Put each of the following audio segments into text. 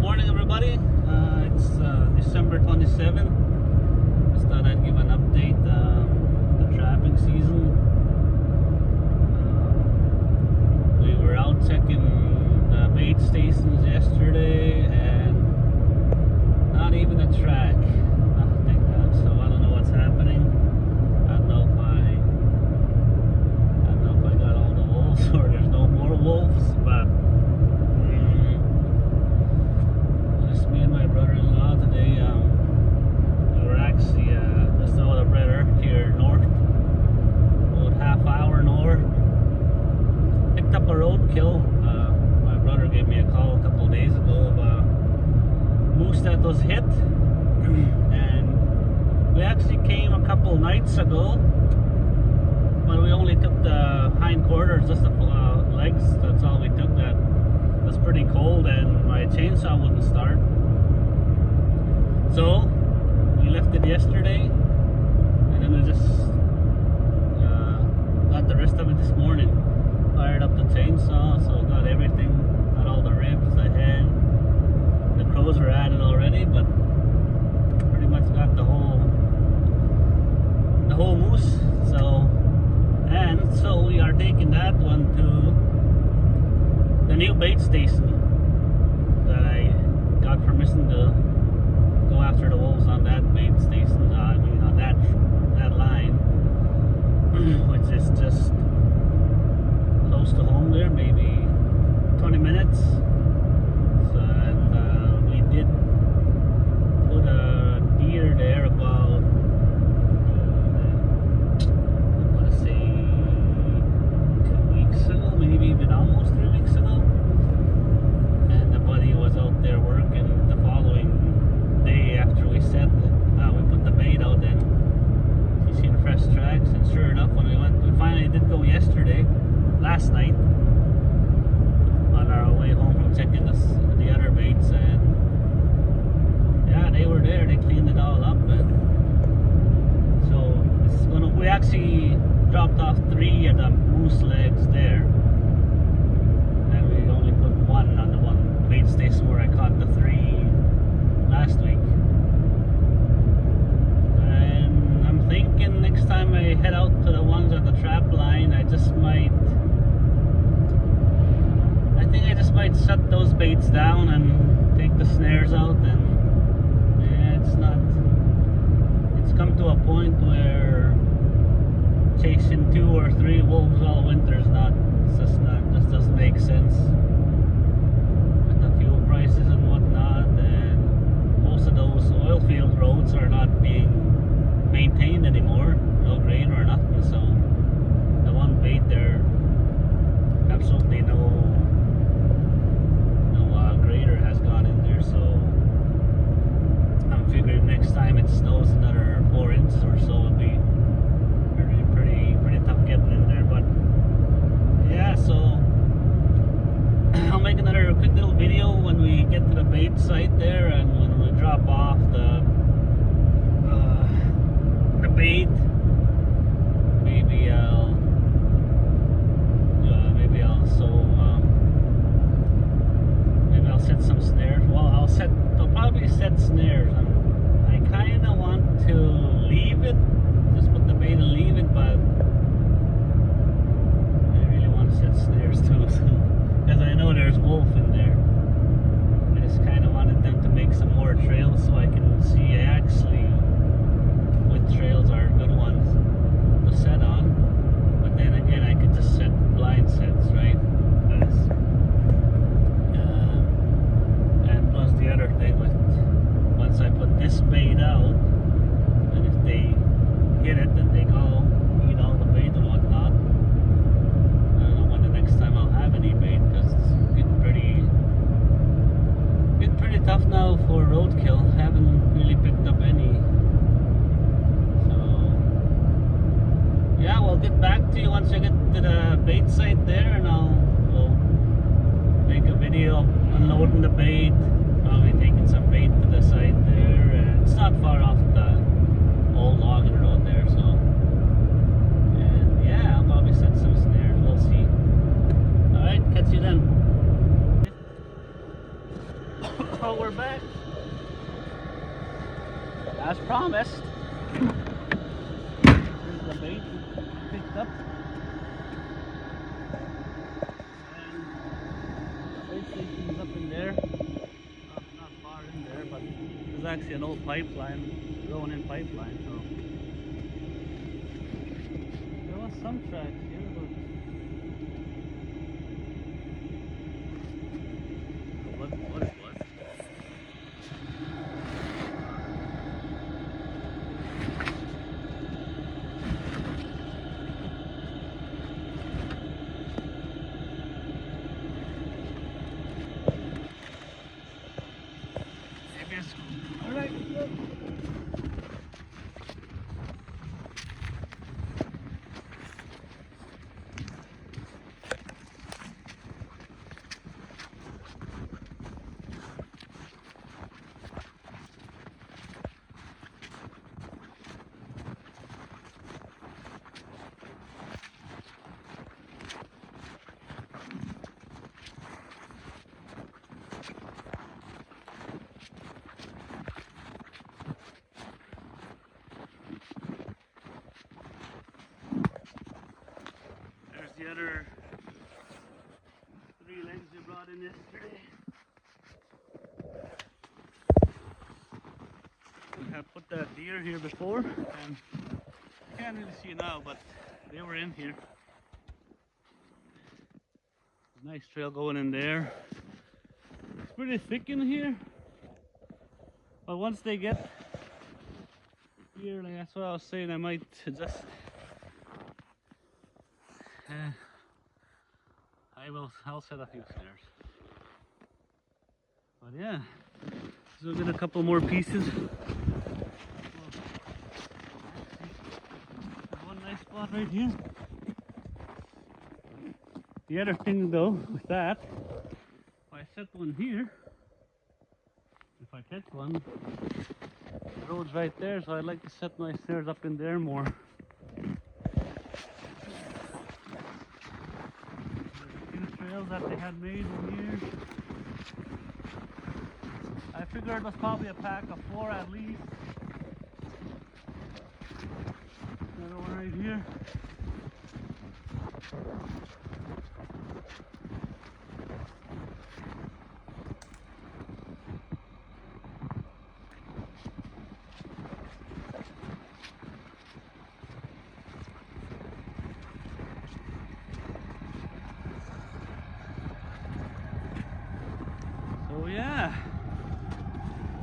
morning, everybody. It's December 27th. Just thought I'd give an update. The trapping season. We were out checking the bait stations yesterday, and not even a track. Nothing. So I don't know what's happening. I don't know if I got all the wolves or there's no more wolves, but. Me and my brother-in-law today, we were actually just out of Red Earth here north, about half hour north. Picked up a roadkill. My brother gave me a call a couple of days ago of a moose that was hit, and we actually came a couple nights ago, but we only took the hind quarters, just the legs. That's all we took. That was pretty cold, and my chainsaw wouldn't start. So we left it yesterday, and then we just got the rest of it this morning. Fired up the chainsaw, so got everything, got all the ribs, the head. The crows are added already, but pretty much got the whole moose. So we are taking that one to the new bait station that I got permission to go after the wolves on that bait station. On that line, which is just close to home there, maybe 20 minutes. So, and we did put a deer there about I want to say 2 weeks ago, maybe even almost 3 weeks ago. And the buddy was out there working the following day after we set it. We put the bait out, and he seen fresh tracks, and sure enough, when we finally did go yesterday, last night, on our way home from checking the other baits, and yeah, they were there. They cleaned it all up, and so we actually dropped off 3 of the moose legs there, and we only put 1 on the one bait station where I caught the 3 last week. And I'm thinking next time I head out to the ones at the trap line, I think I just might shut those baits down and take the snares out. And yeah, it's come to a point where chasing 2 or 3 wolves all winter is just doesn't make sense with the fuel prices and whatnot. And most of those oil field roads are not being maintained anymore, no grain or nothing. So the one bait there, absolutely no grader has gone in there. So I'm figuring next time it snows another 4 inches or so, it'll be pretty tough getting in there. But yeah, so I'll make another quick little video when we get to the bait site there, and when we drop off the bait. Maybe I'll set some snares. Well, I'll probably set snares. I kind of want to leave it, just put the bait and leave it, but I really want to set snares too, because I know there's wolf in there. I just kind of wanted them to make some more trails so I can see actually which trails are good ones to set on. But then again, I could just set blind sets, right? And plus the other thing with once I put this bait out, and if they hit it, then they go eat all the bait and whatnot. I don't know when the next time I'll have any bait, because it's getting pretty tough now for roadkill. Haven't really picked up any. So yeah, we'll get back to you once I get to the bait site there, and we'll make a video of unloading the bait, probably taking some bait to the site there. And it's not far off the old logging road there, so and yeah, I'll probably set some snares. We'll see. Alright, catch you then. So we're back. As promised. Here's the bait we picked up. And the bait station's up in there. Not far in there, but there's actually an old pipeline, going in pipeline, so there was some tracks here, but what it was. Alright, good. There's the other 3 legs we brought in yesterday. I have put that deer here before, and you can't really see now, but they were in here. Nice trail going in there. It's pretty thick in here, but once they get here, like that's what I was saying, I might just I'll set a few snares. But yeah, so we'll get a couple more pieces. One nice spot right here. The other thing though with that, if I set one here, if I catch one, the road's right there, so I'd like to set my snares up in there more. Trails that they had made in here. I figured it was probably a pack of 4 at least. Another one right here. So yeah.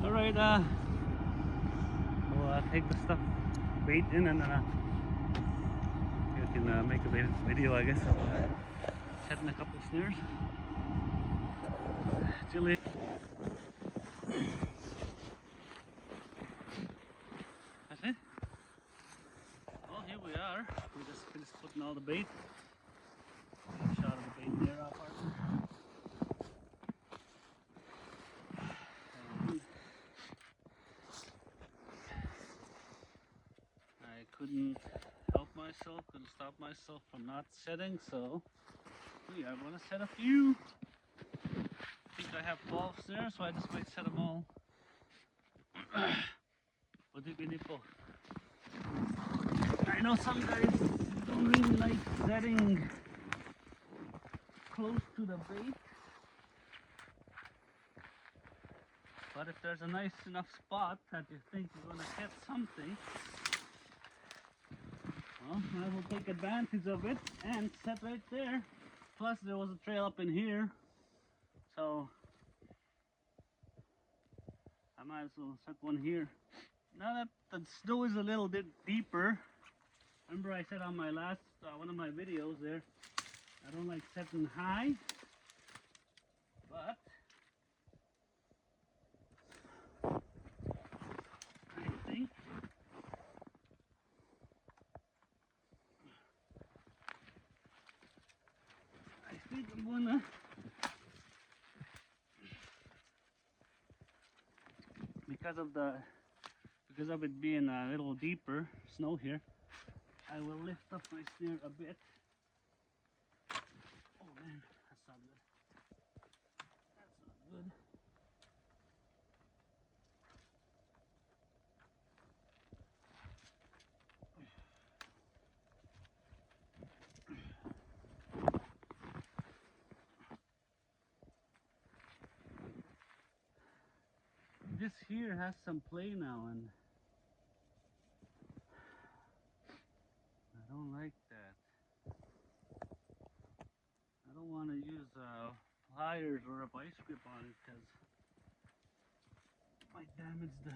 Alright, we'll take the stuff, bait in, and you can make a video, I guess, of setting a couple snares. Chili. That's it. Well, here we are. We just finished putting all the bait. Shot of the bait there, our partner. I couldn't help myself, couldn't stop myself from not setting, so we are going to set a few. I think I have 12 snares, so I just might set them all. What do you nipple? I know some guys don't really like setting close to the bait, but if there's a nice enough spot that you think you're going to catch something, well, I will take advantage of it and set right there. Plus there was a trail up in here, so I might as well set one here. Now that the snow is a little bit deeper, remember I said on my last one of my videos there, I don't like setting high, but I think I'm gonna because of it being a little deeper snow here, I will lift up my snare a bit. Oh man, that's not good. That's not good. this here has some play now, and I don't like that. I don't want to use pliers or a vice grip on it because it might damage the.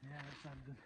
Yeah, that's not good.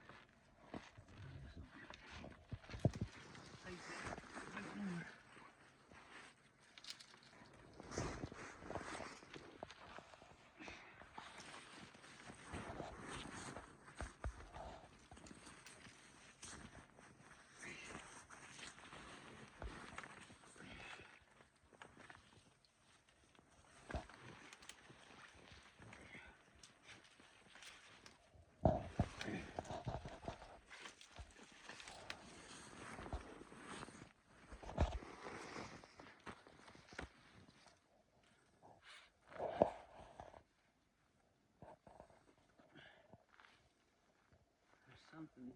Something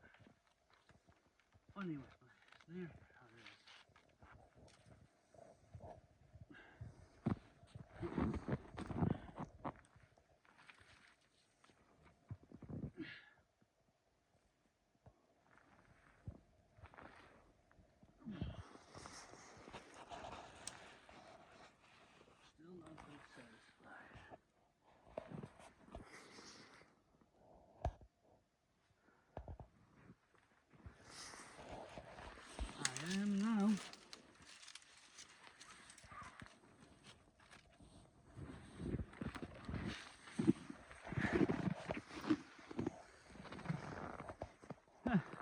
funny with my snare. How it is. Still not quite satisfied. I am now.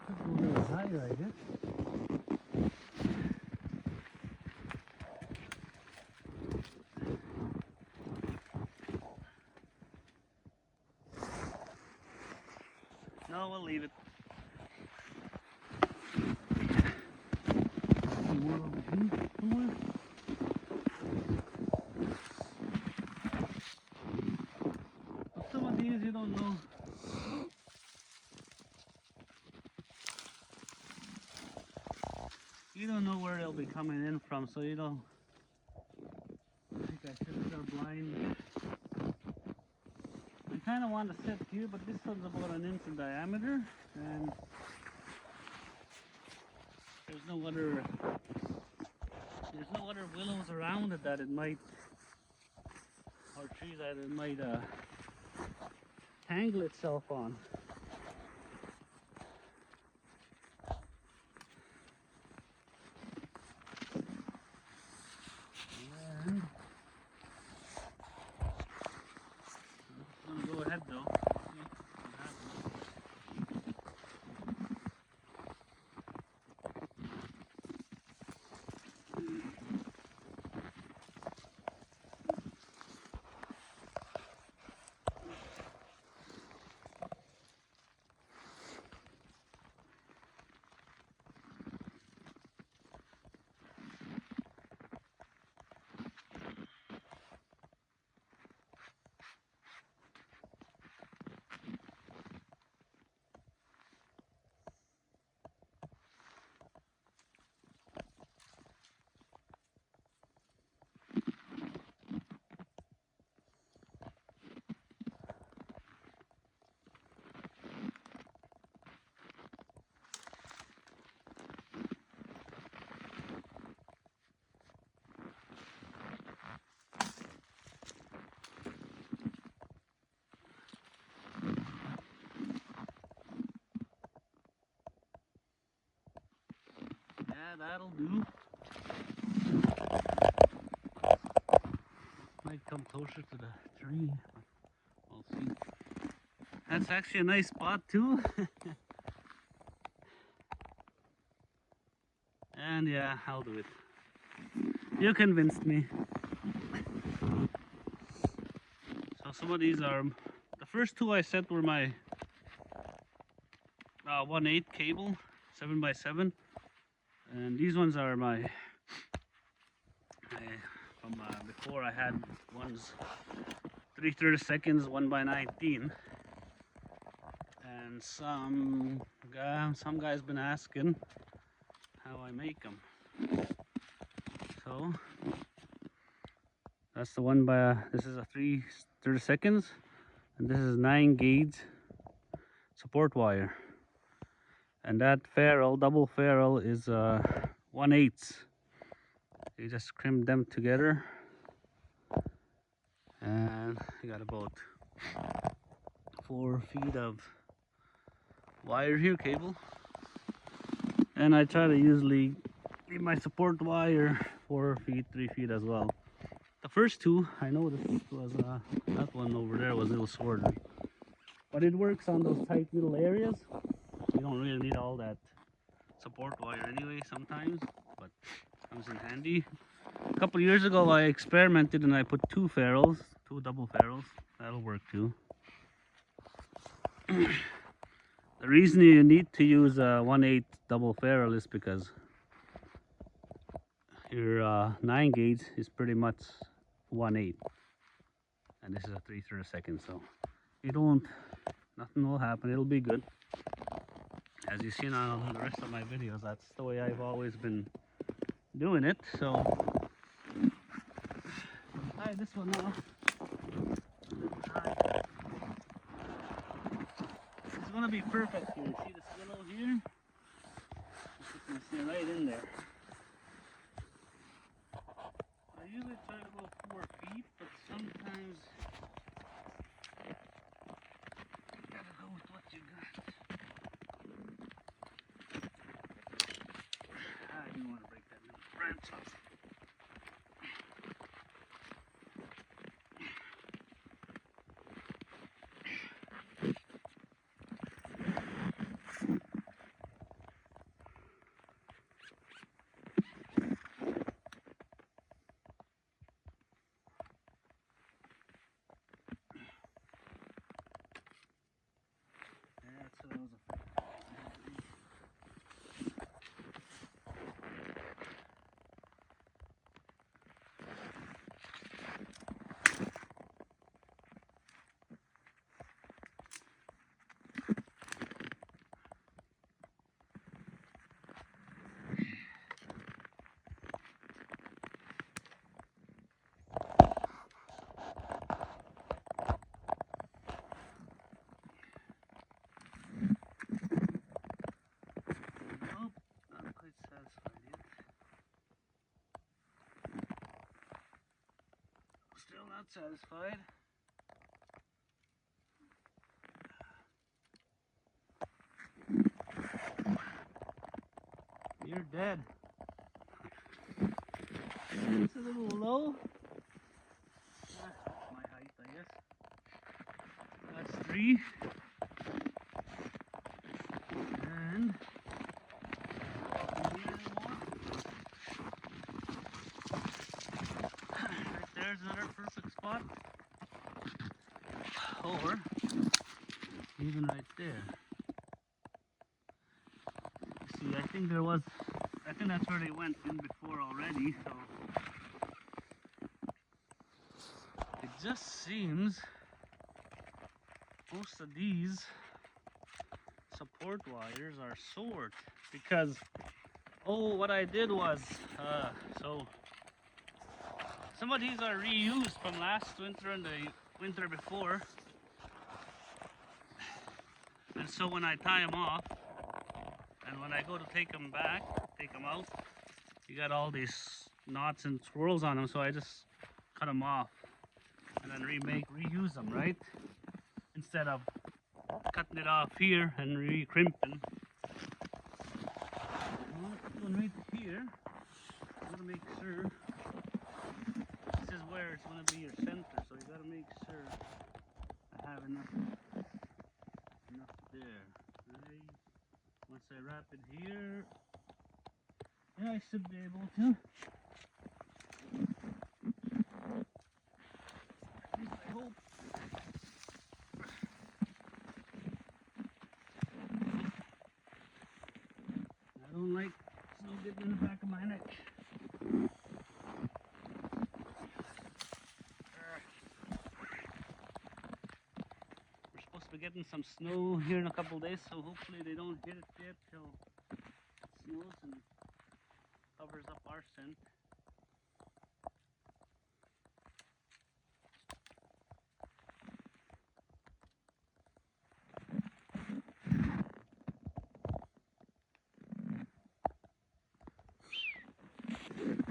Could go a little higher, I guess. No, we'll leave it. More over here somewhere. But some of these you don't know. You don't know where they'll be coming in from, so you don't. I think I should have got blind. I kind of want to set here, but this one's about an inch in diameter, and there's no other willows around it that it might, or trees that it might tangle itself on. And I'm just gonna go ahead though. Yeah, that'll do. Might come closer to the tree, but we'll see. That's actually a nice spot too. And yeah, I'll do it. You convinced me. So some of these are, the first two I set were my 1/8 cable, 7x7. And these ones are my from before. I had ones 3/32, 1x19, and some guy's been asking how I make them. So that's the one by, this is a 3/32, and this is 9 gauge support wire. And that ferrule, double ferrule, is 1/8. You just crimp them together, and you got about 4 feet of wire here, cable. And I try to usually leave my support wire 4 feet, 3 feet as well. The first two I noticed was that one over there was a little shorter, but it works on those tight little areas. You don't really need all that support wire anyway sometimes, but comes in handy. A couple years ago I experimented and I put two double ferrules. That'll work too. The reason you need to use a 1/8 double ferrule is because your 9 gauge is pretty much 1/8, and this is a 3/32, so you don't, nothing will happen. It'll be good. As you've seen on the rest of my videos, that's the way I've always been doing it. So tie this one off. It's gonna be perfect here. See this willow here? It's gonna stay right in there. I usually try to go 4 feet, but sometimes you gotta go with what you got. I didn't want to break that little branch off. That's what I was afraid of. Nope, not quite satisfied yet. Still not satisfied. You're dead. It's a little low. My height, I guess. That's 3. And right there's another perfect spot. Or even right there. See, I think that's where they went in before already, so it just seems most of these support wires are short because, oh, what I did was, so some of these are reused from last winter and the winter before, and so when I tie them off and when I go to take them out, you got all these knots and swirls on them, so I just cut them off and then reuse them, right? Instead of cutting it off here and re-crimping. One right here, you gotta make sure, this is where it's gonna be your center, so you gotta make sure I have enough there. Right. Once I wrap it here, yeah, I should be able to. At least I hope. I don't like snow getting in the back of my neck. We're supposed to be getting some snow here in a couple days, so hopefully they don't hit it yet till it snows and covers up our scent.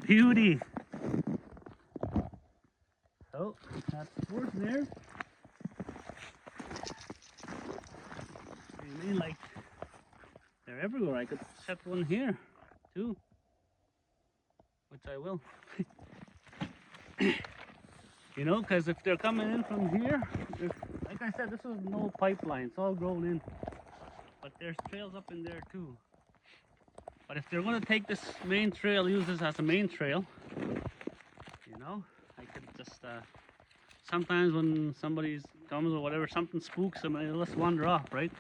Beauty. Oh, that's the fourth there. I mean, like, they're everywhere. I could set one here too, which I will. You know, because if they're coming in from here, like I said, this is no pipeline. It's all grown in. But there's trails up in there too. But if they're going to take this main trail, use this as a main trail, you know, I could just, sometimes when somebody comes or whatever, something spooks them and they'll just wander off, right?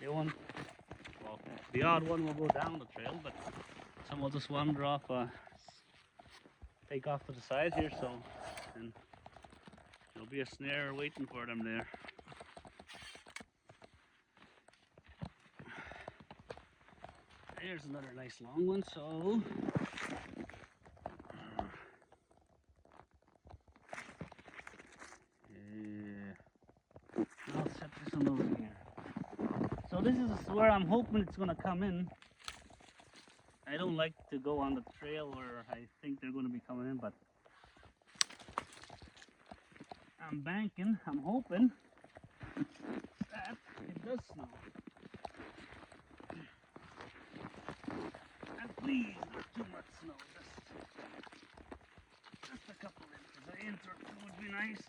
They won't, well, the odd one will go down the trail, but some will just wander off, take off to the side here, so, and there'll be a snare waiting for them there. There's another nice long one, so yeah, I'll set this one over here. So this is where I'm hoping it's gonna come in. I don't like to go on the trail where I think they're gonna be coming in, but I'm banking, I'm hoping that it does snow. And please, not too much snow, just a couple inches. An inch or two would be nice.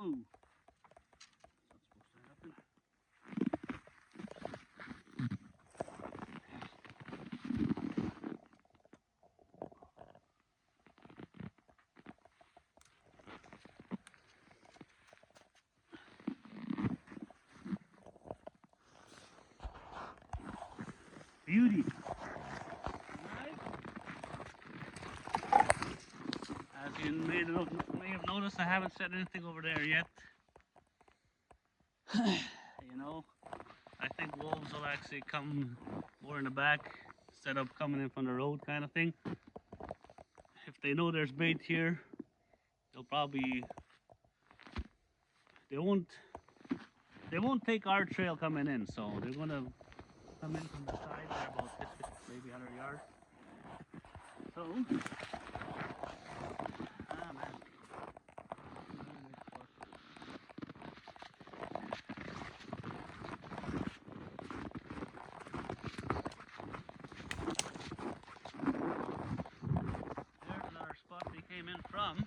Ooh, that's supposed to happen. Beauty. Right. As you may have noticed, I haven't said anything over there yet. You know, I think wolves will actually come more in the back instead of coming in from the road, kind of thing. If they know there's bait here, they'll probably, they won't take our trail coming in, so they're gonna come in from the side there about this, maybe 100 yards. So, man. There's another spot they came in from.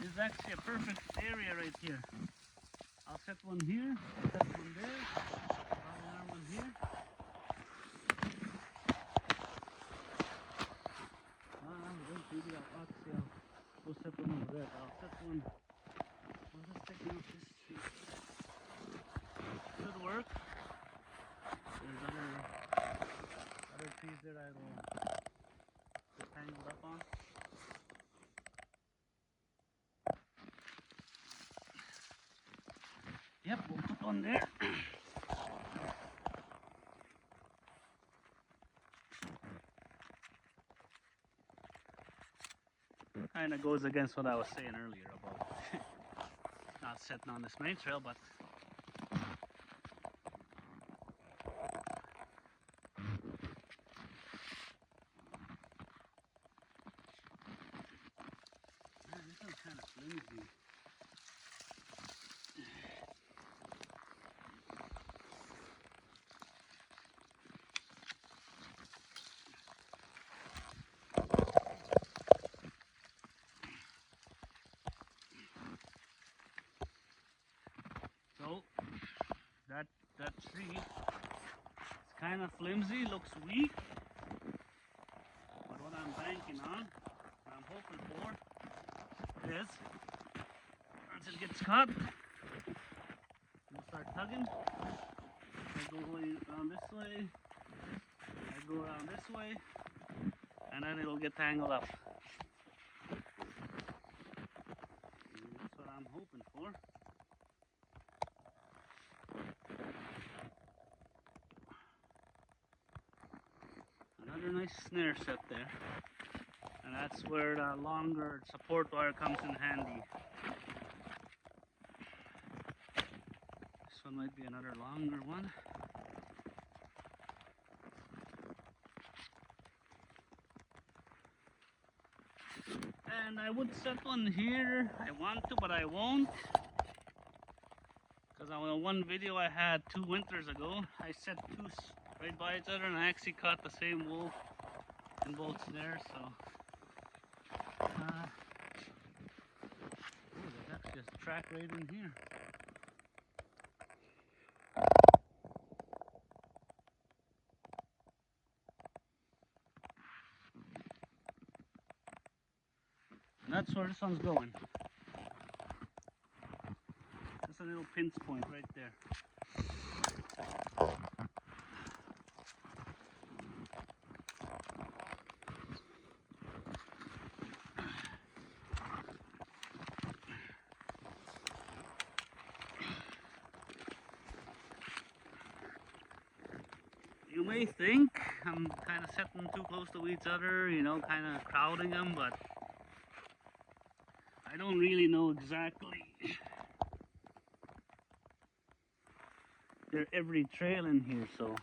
This is actually a perfect area right here. I'll set one here, set one there, probably another one here. Maybe I'll set one over there. I'll set one. I'll just take out this tree. Should work. There's other trees there I will get tangled up on. Yep, we'll put one there. Kind of goes against what I was saying earlier about not setting on this main trail, but man, this one's kind of flimsy. So that tree, it's kind of flimsy, looks weak, but what I'm banking on, what I'm hoping for, is once it gets caught, we'll start tugging. I go around this way, I go around this way, and then it'll get tangled up. snare set there. And that's where the longer support wire comes in handy. This one might be another longer one. And I would set one here. I want to, but I won't. Because on one video I had 2 winters ago, I set 2 right by each other and I actually caught the same wolf in both snares. So, oh, there's actually a track right in here. And that's where this one's going. That's a little pinch point right there. You may think I'm kind of setting too close to each other, you know, kind of crowding them, but I don't really know exactly. They're every trail in here, so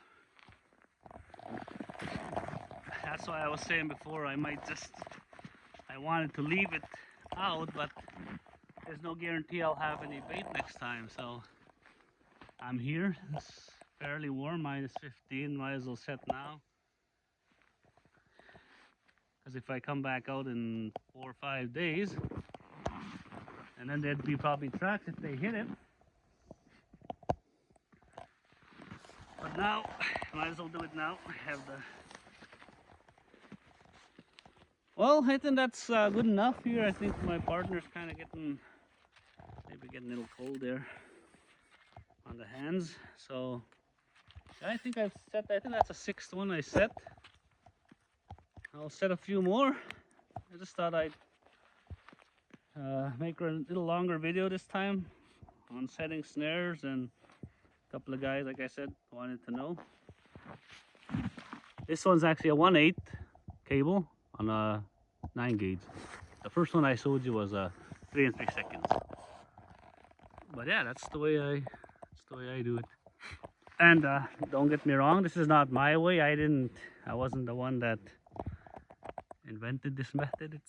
that's why I was saying before I wanted to leave it out, but there's no guarantee I'll have any bait next time. So I'm here. It's fairly warm, -15. Might as well set now, because if I come back out in 4 or 5 days, and then there'd be probably tracks if they hit it. But now, might as well do it now. I have the. Well, I think that's good enough here. I think my partner's kind of maybe getting a little cold there on the hands. So I think I've set. I think that's a 6th one I set. I'll set a few more. I just thought I'd make a little longer video this time on setting snares, and a couple of guys, like I said, wanted to know. This one's actually a 1/8 cable on a 9 gauge. The first one I showed you was a 3 3/2. But yeah, that's the way I do it. And don't get me wrong, this is not my way. I wasn't the one that invented this method.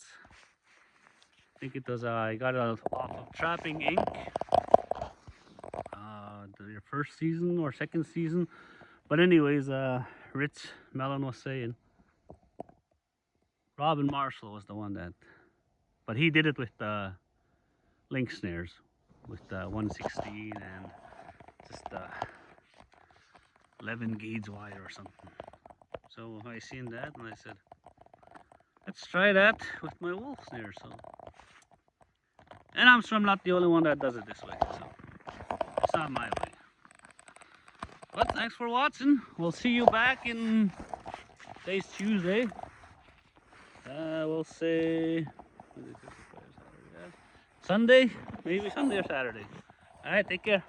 I think it was I got it off of Trapping Inc. Their first season or second season. But anyways, Rich Mellon was saying, Robin Marshall was the one that, but he did it with link snares with 116 and just 11 gauge wire or something. So I seen that and I said, let's try that with my wolf snare. So, and I'm sure I'm not the only one that does it this way. So it's not my way. But thanks for watching. We'll see you back in, today's Tuesday. We'll say Sunday, maybe Sunday or Saturday. All right, take care.